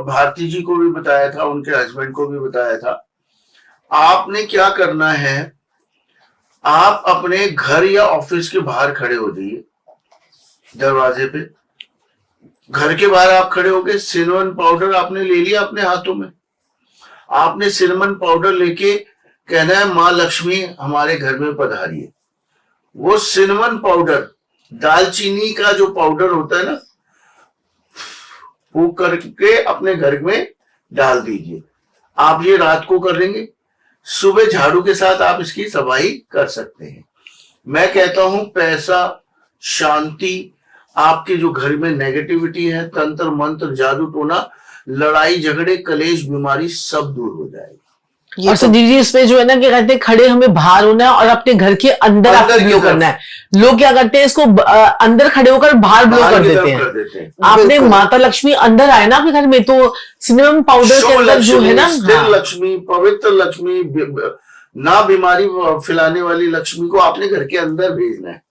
भारती जी को भी बताया था, उनके हस्बैंड को भी बताया था। आपने क्या करना है, आप अपने घर या ऑफिस के बाहर खड़े हो जाइए, दरवाजे पे। घर के बाहर आप खड़े हो गए, सिनेमन पाउडर आपने ले लिया अपने हाथों में। आपने सिनेमन पाउडर लेके कहना है माँ लक्ष्मी हमारे घर में पधारिए। वो सिनेमन पाउडर, दालचीनी का जो पाउडर होता है ना, वो करके अपने घर में डाल दीजिए। आप ये रात को कर लेंगे, सुबह झाड़ू के साथ आप इसकी सफाई कर सकते हैं। मैं कहता हूं पैसा, शांति, आपके जो घर में नेगेटिविटी है, तंत्र मंत्र जादू टोना, लड़ाई झगड़े कलेश बीमारी सब दूर हो जाएगी। और संजीव जी इसमें जो है ना, क्या कहते हैं, खड़े हमें बाहर होना है और अपने घर के अंदर आपको ब्लो करना है। लोग क्या करते हैं, इसको अंदर खड़े होकर बाहर ब्लो कर देते हैं। आपने माता लक्ष्मी अंदर आए ना आपके घर में, तो सिनेमन पाउडर के अंदर जो है ना, स्थिर लक्ष्मी, पवित्र लक्ष्मी, ना बीमारी फैलाने वाली लक्ष्मी को आपने घर के अंदर भेजना है,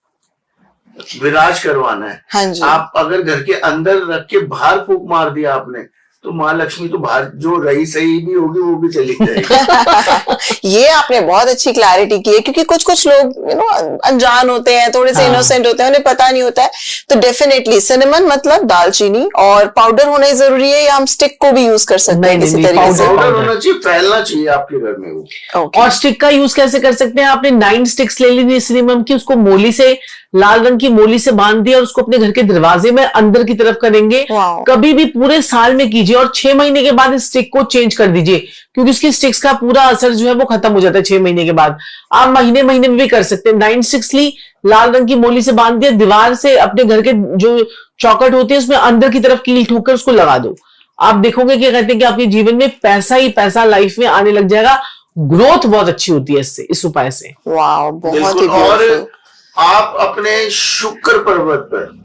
विराज करवाना है। हाँ जी। आप अगर घर के अंदर रख के बाहर फूंक मार दिया आपने, तो माँ लक्ष्मी तो बाहर जो रही सही भी होगी वो भी चली जाएगी। ये आपने बहुत अच्छी क्लैरिटी की है, क्योंकि कुछ कुछ लोग अनजान होते हैं, थोड़े से इनोसेंट होते हैं, उन्हें पता नहीं होता है। तो डेफिनेटली सिनेमन मतलब दालचीनी, और पाउडर होना ही जरूरी है, या हम स्टिक को भी यूज कर सकते हैं किसी तरीके से? पाउडर होना चाहिए, फैलना चाहिए आपके घर में वो। और स्टिक का यूज कैसे कर सकते हैं? आपने 9 स्टिक्स ले ली सिनेमन की, उसको मोली से, लाल रंग की मोली से बांध दिया और उसको अपने घर के दरवाजे में अंदर की तरफ करेंगे। कभी भी पूरे साल में कीजिए, और 6 महीने के बाद इस स्टिक को चेंज कर दीजिए, क्योंकि उसकी स्टिक्स का पूरा असर जो है वो खत्म हो जाता है 6 महीने के बाद। आप महीने महीने में भी कर सकते हैं। 9 स्टिक्स ली, लाल रंग की मोली से बांध दिया, दीवार से अपने घर के जो चौखट होती है उसमें अंदर की तरफ कील ठोक कर उसको लगा दो। आप देखोगे क्या कहते हैं कि आपके जीवन में पैसा ही पैसा लाइफ में आने लग जाएगा। ग्रोथ बहुत अच्छी होती है इससे, इस उपाय से। वाह, बहुत ही। और आप अपने शुक्र पर्वत पर,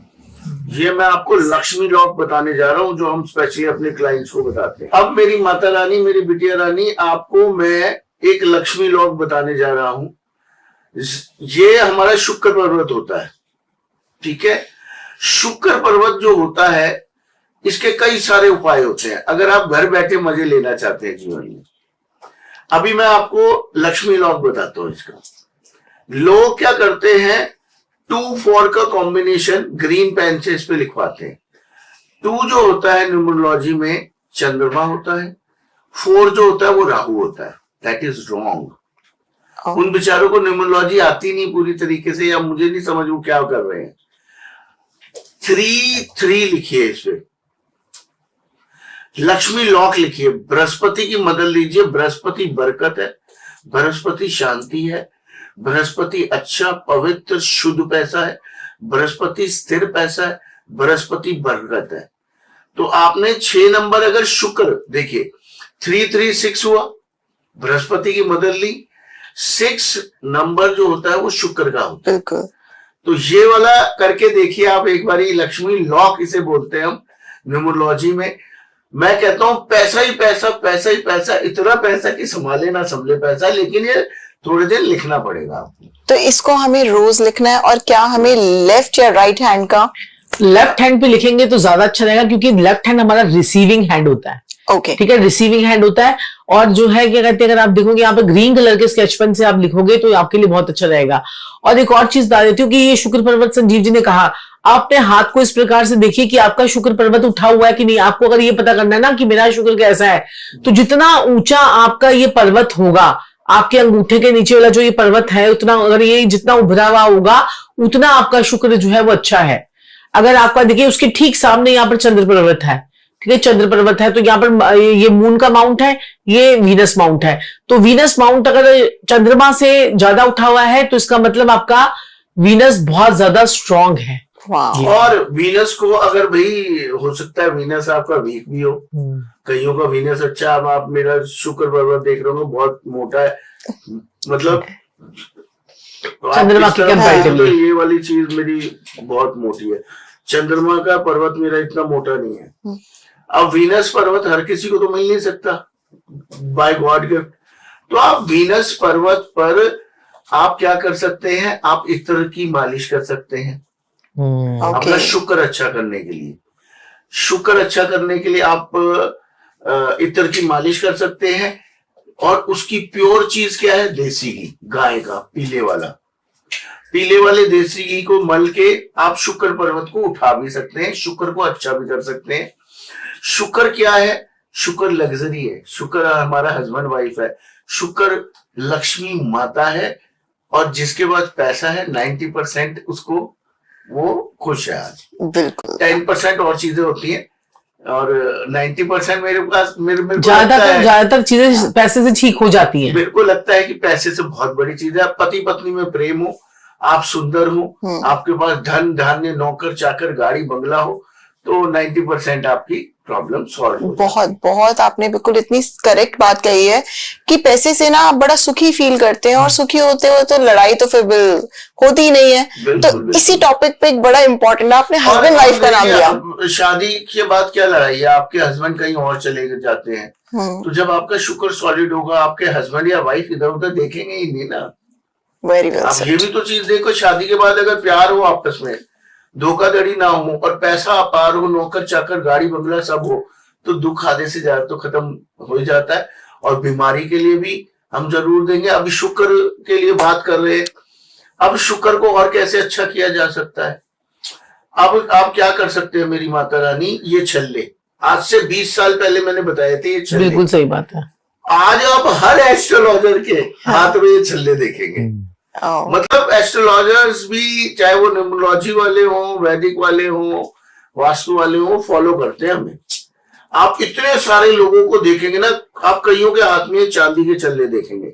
ये मैं आपको लक्ष्मी लॉक बताने जा रहा हूं, जो हम स्पेशली अपने क्लाइंट्स को बताते हैं। अब मेरी माता रानी, मेरी बिटिया रानी, आपको मैं एक लक्ष्मी लॉक बताने जा रहा हूं। ये हमारा शुक्र पर्वत होता है, ठीक है। शुक्र पर्वत जो होता है, इसके कई सारे उपाय होते हैं, अगर आप घर बैठे मजे लेना चाहते हैं जीवन में। अभी मैं आपको लक्ष्मी लॉक बताता हूं इसका। लोग क्या करते हैं, 2-4 का कॉम्बिनेशन ग्रीन पेन से इस पे लिखवाते हैं। 2 जो होता है न्यूमरोलॉजी में चंद्रमा होता है, 4 जो होता है वो राहु होता है। That is wrong. उन बेचारों को न्यूमरोलॉजी आती नहीं पूरी तरीके से, या मुझे नहीं समझ वो क्या कर रहे हैं। 3 लिखिए इस पे, लक्ष्मी लॉक लिखिए, बृहस्पति की मदद लीजिए। बृहस्पति बरकत है, बृहस्पति शांति है, बृहस्पति अच्छा पवित्र शुद्ध पैसा है, बृहस्पति स्थिर पैसा है, बृहस्पति बरकत है। तो आपने 6 नंबर, अगर शुक्र देखिए 336 हुआ, बृहस्पति की मदद ली। 6 नंबर जो होता है वो शुक्र का होता है। तो ये वाला करके देखिए आप एक बारी, लक्ष्मी लॉक इसे बोलते हैं हम न्यूमरोलॉजी में। मैं कहता हूं पैसा ही पैसा, पैसा ही पैसा, इतना पैसा कि संभाले ना संभले पैसा, लेकिन ये थोड़े दिन लिखना पड़ेगा आपको। तो इसको हमें रोज लिखना है, और क्या हमें लेफ्ट या राइट हैंड का? लेफ्ट हैंड पे लिखेंगे तो ज्यादा अच्छा रहेगा, क्योंकि लेफ्ट हैंड हमारा रिसीविंग हैंड होता है। ओके, ठीक है, रिसीविंग हैंड होता है। और जो है क्या कहते हैं, अगर आप देखोगे यहाँ पे ग्रीन कलर के स्केच पेन से आप लिखोगे तो आपके लिए बहुत अच्छा रहेगा। और एक और चीज बता देती हूँ कि ये शुक्र पर्वत, संजीव जी ने कहा, आप अपने हाथ को इस प्रकार से देखिए कि आपका शुक्र पर्वत उठा हुआ है कि नहीं। आपको अगर ये पता करना है ना कि मेरा शुक्र कैसा है, तो जितना ऊंचा आपका ये पर्वत होगा, आपके अंगूठे के नीचे वाला जो ये पर्वत है, उतना अगर ये जितना उभरा हुआ होगा, उतना आपका शुक्र जो है वो अच्छा है। अगर आपका देखिए उसके ठीक सामने यहाँ पर चंद्र पर्वत है, ठीक है, चंद्र पर्वत है, तो यहाँ पर ये मून का माउंट है, ये वीनस माउंट है। तो वीनस माउंट अगर चंद्रमा से ज्यादा उठा हुआ है, तो इसका मतलब आपका वीनस बहुत ज्यादा स्ट्रांग है। और वीनस को अगर भाई हो सकता है वीनस आपका वीक भी हो, कईयों का वीनस अच्छा। अब आप मेरा शुक्र पर्वत देख रहे हो, बहुत मोटा है, मतलब चंद्रमा की तो ये वाली चीज मेरी बहुत मोटी है। चंद्रमा का पर्वत मेरा इतना मोटा नहीं है। अब वीनस पर्वत हर किसी को तो मिल नहीं सकता बाय गॉड गिफ्ट। तो आप वीनस पर्वत पर आप क्या कर सकते हैं, आप इत्र की मालिश कर सकते हैं अपना शुक्र अच्छा करने के लिए। शुक्र अच्छा करने के लिए आप इत्र की मालिश कर सकते हैं। और उसकी प्योर चीज क्या है? देसी घी, गाय का पीले वाला, पीले वाले देसी घी को मल के आप शुक्र पर्वत को उठा भी सकते हैं, शुक्र को अच्छा भी कर सकते हैं। शुक्र क्या है? शुक्र लग्जरी है, शुक्र हमारा हस्बैंड वाइफ है, शुक्र लक्ष्मी माता है, और जिसके पास पैसा है 90% उसको वो खुश है। आज बिल्कुल 10% और चीजें होती हैं, और 90% मेरे पास मेरे को ज्यादातर चीजें पैसे से ठीक हो जाती हैं। मेरे को लगता है कि पैसे से बहुत बड़ी चीज है। पति पत्नी में प्रेम हो, आप सुंदर हो, आपके पास धन धान्य नौकर चाकर गाड़ी बंगला हो, तो 90% आपकी प्रॉब्लम सॉल्व हो। बहुत बहुत आपने बिल्कुल इतनी करेक्ट बात कही है कि पैसे से ना आप बड़ा सुखी फील करते हैं, और सुखी होते हो तो लड़ाई तो फिर होती ही नहीं है। तो इसी टॉपिक पे एक बड़ा इंपॉर्टेंट, आपने हस्बैंड वाइफ का नाम लिया, शादी के बाद क्या लड़ाई है? आपके हस्बैंड कहीं और चले जाते हैं, तो जब आपका शुक्र सॉलिड होगा, आपके हस्बैंड या वाइफ इधर उधर देखेंगे ही नहीं ना। Very well. आप ये भी तो चीज देखो, शादी के बाद अगर प्यार हो आपस में, धोखाधड़ी ना हो, और पैसा अपार हो, नौकर चाकर गाड़ी बंगला सब हो, तो दुख आधे से ज्यादा तो खत्म हो जाता है। और बीमारी के लिए भी हम जरूर देंगे। अभी शुक्र के लिए बात कर रहे हैं, अब शुक्र को और कैसे अच्छा किया जा सकता है? अब आप क्या कर सकते हैं मेरी माता रानी? ये छल्ले आज से 20 साल पहले मैंने बताए थे, ये छल्ले। बिल्कुल सही बात है। आज आप हर एस्ट्रोलॉजर के हाथ में ये छल्ले देखेंगे। मतलब एस्ट्रोलॉजर्स भी, चाहे वो न्यूमरोलॉजी वाले हो, वैदिक वाले हो, वास्तु वाले हो, फॉलो करते हैं हमें। आप इतने सारे लोगों को देखेंगे ना, आप कईयों के हाथ में चांदी के छल्ले देखेंगे।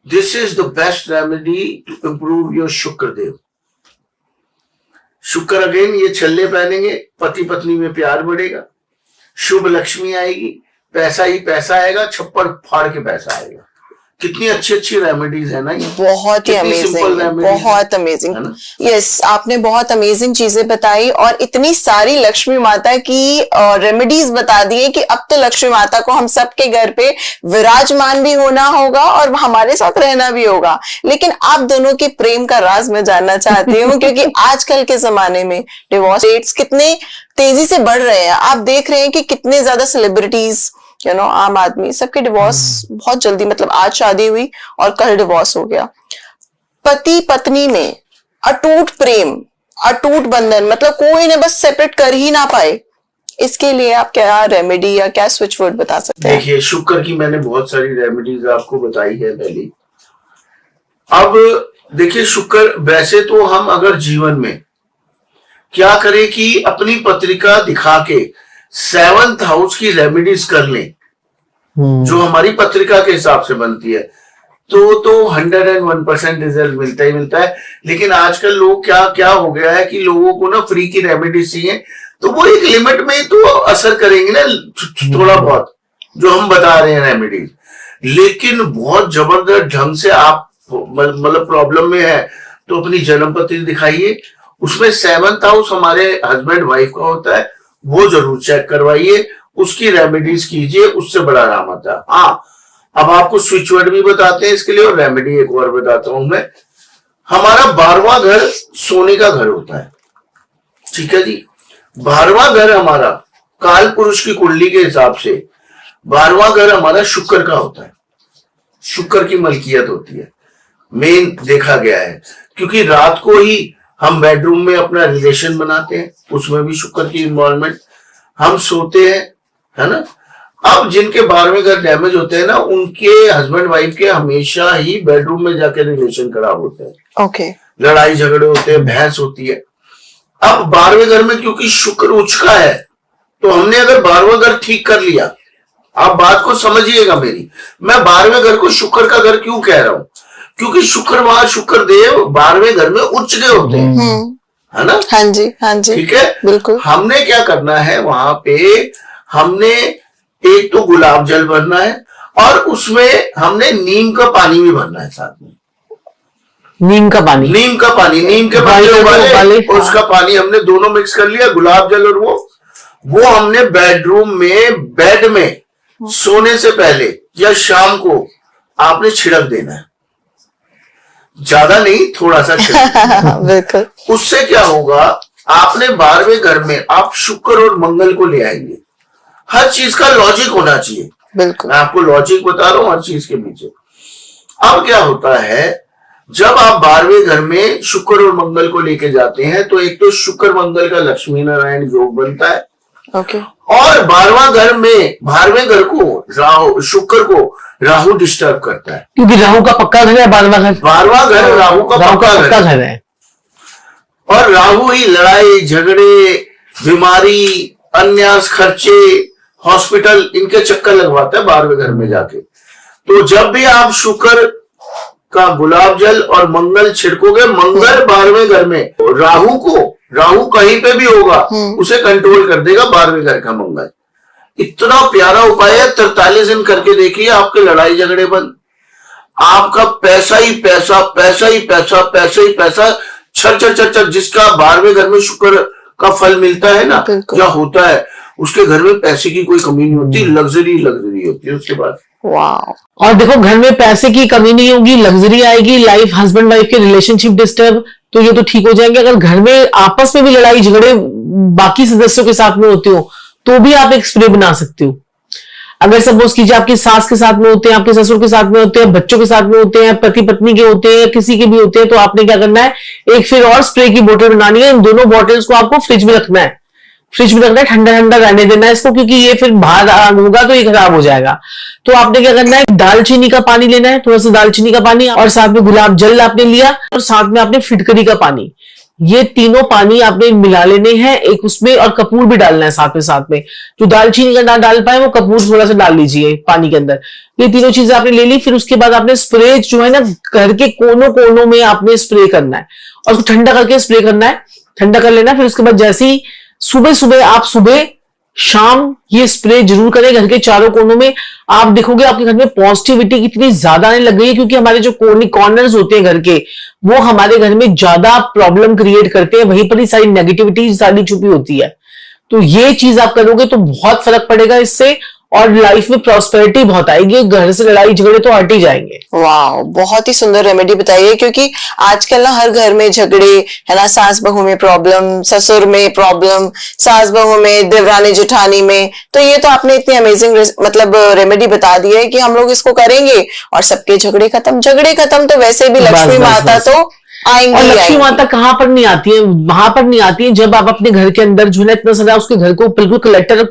This is the best remedy to improve your Shukra Dev. शुक्र अगेन ये छल्ले पहनेंगे, पति पत्नी में प्यार बढ़ेगा, शुभ लक्ष्मी आएगी, पैसा ही पैसा आएगा, छप्पड़ फाड़ के पैसा आएगा। कितनी अच्छी अच्छी रेमेडीज है ना ये, बहुत ही अमेजिंग, बहुत अमेजिंग। यस, आपने बहुत अमेजिंग चीजें बताई, और इतनी सारी लक्ष्मी माता की रेमेडीज बता दी है कि अब तो लक्ष्मी माता को हम सबके घर पे विराजमान भी होना होगा और हमारे साथ रहना भी होगा। लेकिन आप दोनों के प्रेम का राज मैं जानना चाहती हूँ, क्योंकि आजकल के जमाने में डिवोर्स रेट्स कितने तेजी से बढ़ रहे हैं। आप देख रहे हैं कि कितने ज्यादा सेलिब्रिटीज, आम आदमी, सबके डिवोर्स बहुत जल्दी, मतलब आज शादी हुई और कल डिवोर्स हो गया। पति पत्नी में अटूट प्रेम, अटूट बंधन, मतलब कोई ने बस सेपरेट कर ही ना पाए, इसके लिए आप क्या रेमेडी या क्या स्विच वर्ड बता सकते हैं? देखिए, शुक्र की मैंने बहुत सारी रेमेडीज आपको बताई है पहले। अब देखिए, शुक्र वैसे तो हम अगर जीवन में क्या करें कि अपनी पत्रिका दिखा के 7th हाउस की रेमेडीज कर लें, जो हमारी पत्रिका के हिसाब से बनती है, तो 101% रिजल्ट मिलता ही मिलता है। लेकिन आजकल लोग क्या हो गया है कि लोगों को ना फ्री की रेमेडीज चाहिए, तो वो एक लिमिट में तो असर करेंगे ना थोड़ा बहुत, जो हम बता रहे हैं रेमेडीज। लेकिन बहुत जबरदस्त ढंग से आप मतलब प्रॉब्लम में है तो अपनी जन्म पत्री दिखाइए, उसमें 7th हाउस हमारे हस्बैंड वाइफ का होता है, वो जरूर चेक करवाइए, उसकी रेमेडीज कीजिए, उससे बड़ा आराम आता है। हाँ, अब आपको स्विच वर्ड भी बताते हैं इसके लिए, और रेमेडी एक और बताता हूं मैं। हमारा 12वां घर सोने का घर होता है, ठीक है जी। 12वां घर हमारा काल पुरुष की कुंडली के हिसाब से 12वां घर हमारा शुक्र का होता है, शुक्र की मलकियत होती है, मेन देखा गया है। क्योंकि रात को ही हम बेडरूम में अपना रिलेशन बनाते हैं, उसमें भी शुक्र की इन्वॉल्वमेंट, हम सोते हैं, है ना। अब जिनके 12वें घर डैमेज होते हैं ना, उनके हस्बैंड वाइफ के हमेशा ही बेडरूम में जाके रिलेशन खराब होते हैं, ओके, लड़ाई झगड़े होते हैं, बहस होती है। अब 12वें घर में क्योंकि शुक्र उच्च का है, तो हमने अगर 12वां घर ठीक कर लिया, आप बात को समझिएगा मेरी, मैं 12वें घर को शुक्र का घर क्यों कह रहा हूं, क्योंकि शुक्रवार शुक्र देव 12वें घर में उच्च गए होते हैं, है ना। हाँ जी, हाँ जी, ठीक है, बिल्कुल। हमने क्या करना है, वहां पे हमने एक तो गुलाब जल भरना है, और उसमें हमने नीम का पानी भी भरना है साथ में। नीम का पानी, नीम का पानी, नीम के पत्ते उबाले, उसका पानी हमने दोनों मिक्स कर लिया, गुलाब जल और वो हमने बेडरूम में, बेड में सोने से पहले या शाम को आपने छिड़क देना है, ज्यादा नहीं, थोड़ा सा छिड़क। बिल्कुल। उससे क्या होगा, आपने 12वें घर में आप शुक्र और मंगल को ले आएंगे। हर चीज का लॉजिक होना चाहिए। बिल्कुल, मैं आपको लॉजिक बता रहा हूँ हर चीज के पीछे। अब क्या होता है, जब आप 12वें घर में शुक्र और मंगल को लेके जाते हैं तो एक तो शुक्र मंगल का लक्ष्मी नारायण योग बनता है। ओके। और 12वें घर को शुक्र को राहु डिस्टर्ब करता है, क्योंकि राहु का पक्का घर है 12वां घर। 12वां घर राहु का पक्का घर है। और राहु ही लड़ाई झगड़े, बीमारी, अन्यास खर्चे, हॉस्पिटल, इनके चक्कर लगवाता है 12वें घर में जाके। तो जब भी आप शुक्र का गुलाब जल और मंगल छिड़कोगे, मंगल 12वें घर में, राहु कहीं पे भी होगा उसे कंट्रोल कर देगा 12वें घर का मंगल। इतना प्यारा उपाय है, 43 दिन करके देखिए, आपके लड़ाई झगड़े बंद, आपका पैसा ही पैसा, पैसा ही पैसा, पैसा ही पैसा, छर जिसका 12वें घर में शुक्र का फल मिलता है ना, या होता है, उसके घर में पैसे की कोई कमी नहीं होती, लग्जरी होती है उसके बाद। वाह। और देखो, घर में पैसे की कमी नहीं होगी, लग्जरी आएगी, लाइफ हस्बैंड वाइफ के रिलेशनशिप डिस्टर्ब, तो ये तो ठीक हो जाएंगे। अगर घर में आपस में भी लड़ाई झगड़े बाकी सदस्यों के साथ में होते हो तो भी आप एक स्प्रे बना सकते हो। अगर सपोज कीजिए आपकी सास के साथ में होते हैं, आपके ससुर के साथ में होते हैं, बच्चों के साथ में होते हैं, पति पत्नी के होते हैं, किसी के भी होते हैं, तो आपने क्या करना है, एक फिर और स्प्रे की बोतल बनानी है। इन दोनों बॉटल्स को आपको फ्रिज में रखना है, ठंडा ठंडा रहने देना है इसको, क्योंकि ये फिर बाहर होगा तो ये खराब हो जाएगा। तो आपने क्या करना है, दालचीनी का पानी लेना है, थोड़ा सा दालचीनी का पानी, और साथ में गुलाब जल आपने लिया, और साथ में आपने फिटकरी का पानी, ये तीनों पानी आपने मिला लेने हैं एक उसमें, और कपूर भी डालना है साथ में। जो दालचीनी का ना डाल पाए वो कपूर थोड़ा सा डाल लीजिए पानी के अंदर। ये तीनों चीजें आपने ले ली। फिर उसके बाद आपने स्प्रे जो है ना, घर के कोनों कोनों में आपने स्प्रे करना है, और उसको ठंडा करके स्प्रे करना है, ठंडा कर लेना। फिर उसके बाद जैसे ही सुबह शाम ये स्प्रे जरूर करें घर के चारों कोनों में। आप देखोगे आपके घर में पॉजिटिविटी कितनी ज्यादा आने लग गई है, क्योंकि हमारे जो कॉर्नर्स होते हैं घर के, वो हमारे घर में ज्यादा प्रॉब्लम क्रिएट करते हैं, वहीं पर ही सारी नेगेटिविटी सारी छुपी होती है। तो ये चीज आप करोगे तो बहुत फर्क पड़ेगा इससे, और लाइफ में प्रॉस्पेरिटी बहुत आएगी, घर से लड़ाई झगड़े तो हट ही जाएंगे। वाह, बहुत ही सुंदर रेमेडी बताई है, क्योंकि आजकल ना हर घर में झगड़े है ना, सास बहू में प्रॉब्लम, ससुर में प्रॉब्लम, सास बहू में, देवरानी जेठानी में। तो ये तो आपने इतनी अमेजिंग मतलब रेमेडी बता दी है कि हम लोग इसको करेंगे और सबके झगड़े खत्म। तो वैसे भी लक्ष्मी माता तो आएंगी। और लक्ष्मी माता कहाँ पर नहीं आती है, वहां पर नहीं आती है जब आप अपने घर के अंदर जो है इतना सारा उसके घर को बिल्कुल कलेक्टर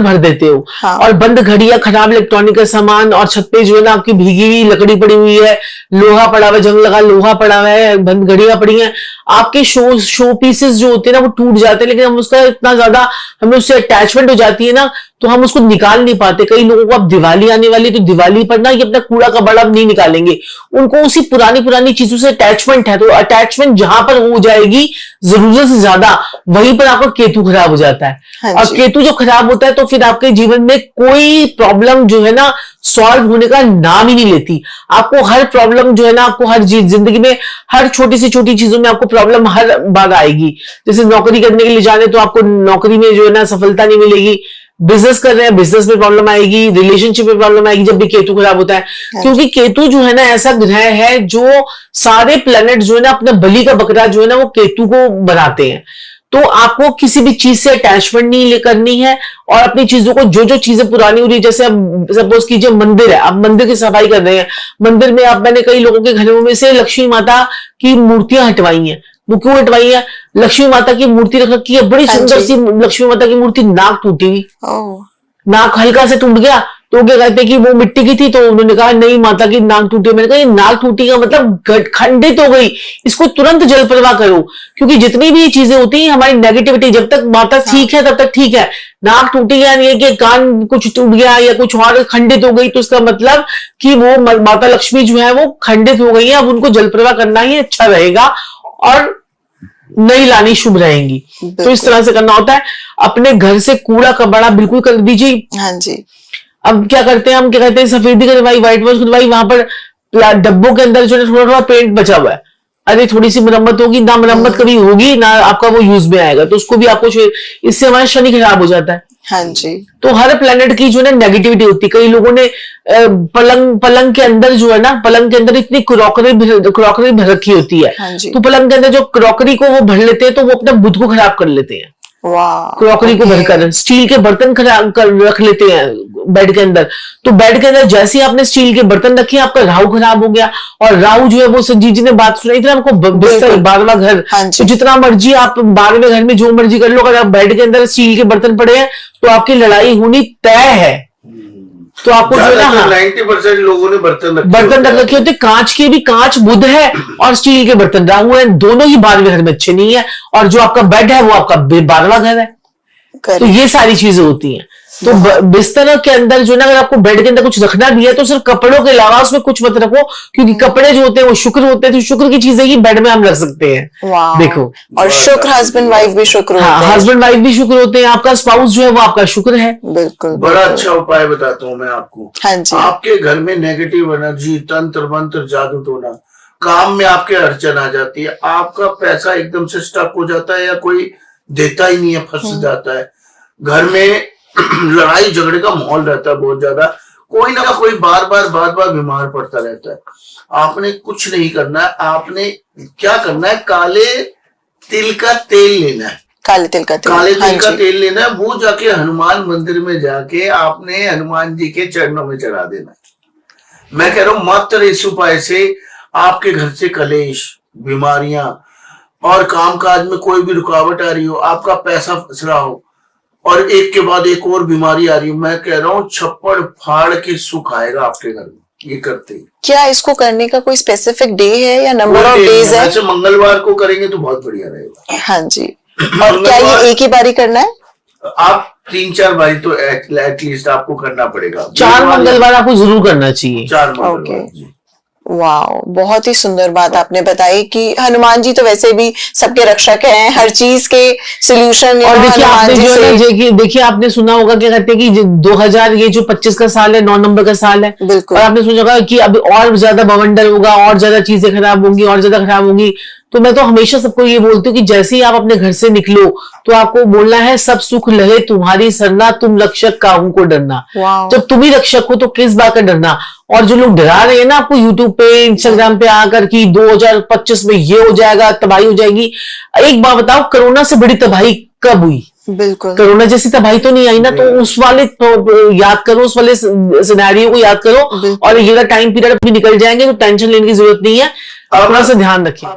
भर देते हो। हाँ। और बंद घड़ियां, खराब इलेक्ट्रॉनिक का सामान, और छत पे जो है ना आपकी भीगी हुई लकड़ी पड़ी हुई है, लोहा पड़ा हुआ, जंग लगा लोहा पड़ा हुआ है, बंद घड़ियां पड़ी हैं, आपके शो पीसेस जो होते हैं ना वो टूट जाते हैं, लेकिन हम उसका इतना ज्यादा हमें उससे अटैचमेंट हो जाती है ना, तो हम उसको निकाल नहीं पाते। कई लोगों को अब दिवाली आने वाली, तो दिवाली पर ना ये अपना कूड़ा कबाड़ा नहीं निकालेंगे, उनको उसी पुरानी चीजों से अटैचमेंट है। तो अटैचमेंट जहां पर हो जाएगी जरूरत से ज्यादा, वहीं पर आपका केतु खराब हो जाता है। हाँ, और केतु जो खराब होता है तो फिर आपके जीवन में कोई प्रॉब्लम जो है ना सॉल्व होने का नाम ही नहीं लेती। आपको हर प्रॉब्लम जो है ना, आपको हर जिंदगी में हर छोटी से छोटी चीजों में आपको प्रॉब्लम हर बार आएगी। जैसे नौकरी करने के लिए जाने तो आपको नौकरी में जो है ना सफलता नहीं मिलेगी, बिजनेस कर रहे हैं बिजनेस में प्रॉब्लम आएगी, रिलेशनशिप में प्रॉब्लम आएगी जब भी केतु खराब होता है। क्योंकि केतु जो है ना ऐसा ग्रह है जो सारे प्लैनेट जो है ना अपना बलि का बकरा जो है ना वो केतु को बनाते हैं। तो आपको किसी भी चीज से अटैचमेंट नहीं करनी है, और अपनी चीजों को जो चीजें पुरानी हो रही है, जैसे अब सपोज कीजिए मंदिर है, आप मंदिर की सफाई कर रहे हैं, मंदिर में मैंने कई लोगों के घरों में से लक्ष्मी माता की मूर्तियां हटवाई हैं। वो क्यों हटवाई है? लक्ष्मी माता की मूर्ति रख रखी है, बड़ी सुंदर सी लक्ष्मी माता की मूर्ति, नाक टूटी हुई, नाक हल्का से टूट गया, तो क्या कहते हैं कि वो मिट्टी की थी, तो उन्होंने कहा नहीं माता की नाक टूटी। मैंने कहा ये नाक टूटी का मतलब खंडित हो गई, इसको तुरंत जल प्रवाह करो, क्योंकि जितनी भी चीजें होती हैं हमारी नेगेटिविटी, जब तक माता ठीक है तब तक ठीक है। नाक टूटी यानी कि कान कुछ टूट गया या कुछ और खंडित हो गई, तो इसका मतलब कि वो माता लक्ष्मी जो है वो खंडित हो गई है, अब उनको जल प्रवाह करना ही अच्छा रहेगा और नई लानी शुभ रहेंगी। तो इस तरह से करना होता है। अपने घर से कूड़ा कबाड़ा बिल्कुल कर दीजिए। हाँ जी। अब क्या करते हैं हम, क्या कहते हैं सफेदी करवाई, व्हाइट वॉश करवाई, वहां पर डब्बों के अंदर जो है थोड़ा थोड़ा पेंट बचा हुआ है, अरे थोड़ी सी मरम्मत होगी ना, मरम्मत कभी होगी ना, आपका वो यूज में आएगा, तो उसको भी आपको, इससे हमारा शनि खराब हो जाता है। हाँ जी। तो हर प्लेनेट की जो है ना नेगेटिविटी होती है। कई लोगों ने पलंग के अंदर जो है ना, पलंग के अंदर इतनी क्रॉकरी भर रखी होती है। हाँ जी। तो पलंग के अंदर जो क्रॉकरी को वो भर लेते हैं तो वो अपना बुध को खराब कर लेते हैं। वाह, क्रॉकरी को भरकर स्टील के बर्तन रख लेते हैं बेड के अंदर। तो बेड के अंदर जैसे ही आपने स्टील के बर्तन रखे, आपका राहु खराब हो गया। और राहु जो है वो संजीव जी ने बात सुनाई थी आपको, बिस्तर 12वां घर, तो जितना मर्जी आप 12वें घर में जो मर्जी कर लो, अगर आप बेड के अंदर स्टील के बर्तन पड़े हैं तो आपकी लड़ाई होनी तय है। तो आपको जो है ना 90% लोगों ने बर्तन रख रखे होते। कांच के भी, कांच बुध है और स्टील के बर्तन राहु है, दोनों ही 12वें घर में अच्छे नहीं है। और जो आपका बेड है वो आपका 12वां घर है। तो ये सारी चीजें होती हैं। तो बिस्तर के अंदर जो ना, अगर आपको बेड के अंदर कुछ रखना भी है तो सिर्फ कपड़ों के अलावा उसमें कुछ मत रखो, क्योंकि कपड़े जो होते हैं वो शुक्र होते हैं, तो शुक्र की चीजें ही बेड में हम रख सकते हैं। देखो, और शुक्र हस्बैंड वाइफ भी शुक्र होते हैं। हस्बैंड वाइफ भी शुक्र होते हैं। आपका स्पाउस जो है वो आपका शुक्र है। बिल्कुल, बड़ा अच्छा उपाय बताता हूँ मैं आपको। हाँ जी। आपके घर में नेगेटिव एनर्जी, तंत्र मंत्र, जादू टोना, काम में आपके अड़चन आ जाती है, आपका पैसा एकदम से स्टक हो जाता है या कोई देता ही नहीं है, फंस जाता है, घर में लड़ाई झगड़े का माहौल रहता है बहुत ज्यादा, कोई ना कोई बार बार बीमार पड़ता रहता है। आपने कुछ नहीं करना है, आपने क्या करना है, काले तिल का तेल लेना है। काले तिल का तेल लेना है, वो जाके हनुमान मंदिर में जाके आपने हनुमान जी के चरणों में चढ़ा देना है। मैं कह रहा हूं मात्र इस उपाय से आपके घर से कलेश, बीमारियां और कामकाज में कोई भी रुकावट आ रही हो, आपका पैसा फंस रहा हो और एक के बाद एक और बीमारी आ रही है, मैं कह रहा हूँ छप्पड़ फाड़ के सुख आएगा आपके घर में ये करते ही। क्या इसको करने का कोई स्पेसिफिक डे है या नंबर ऑफ डेज है? ऐसे मंगलवार को करेंगे तो बहुत बढ़िया रहेगा। हाँ जी। और क्या ये एक ही बारी करना है? आप 3-4 बारी तो एटलीस्ट आपको करना पड़ेगा। 4 मंगलवार आपको जरूर करना चाहिए। 4 मंगलवार। वाह, बहुत ही सुंदर बात आपने बताई कि हनुमान जी तो वैसे भी सबके रक्षक हैं, हर चीज के सॉल्यूशन। और देखिए आपने जो है देखिए आपने सुना होगा क्या कहते हैं कि 2000 ये जो 25 का साल है, 9 नंबर का साल है। बिल्कुल। और आपने सुना होगा कि अब और ज्यादा बवंडर होगा, और ज्यादा चीजें खराब होंगी, और ज्यादा खराब होंगी। तो मैं तो हमेशा सबको ये बोलती हूँ कि जैसे ही आप अपने घर से निकलो तो आपको बोलना है, सब सुख लहे तुम्हारी सरना, तुम रक्षक काहू को डरना। जब तुम ही रक्षक हो तो किस बात का डरना। और जो लोग डरा रहे हैं ना आपको यूट्यूब पे, इंस्टाग्राम पे आकर कि 2025 में ये हो जाएगा, तबाही हो जाएगी, एक बात बताओ, कोरोना से बड़ी तबाही कब हुई? बिल्कुल। कोरोना जैसी तबाही तो नहीं आई ना। तो उस वाले तो याद करो, उस वाले सिनेरियो को याद करो, और ये टाइम पीरियड भी निकल जाएंगे, तो टेंशन लेने की जरूरत नहीं है। थोड़ा सा ध्यान रखिए।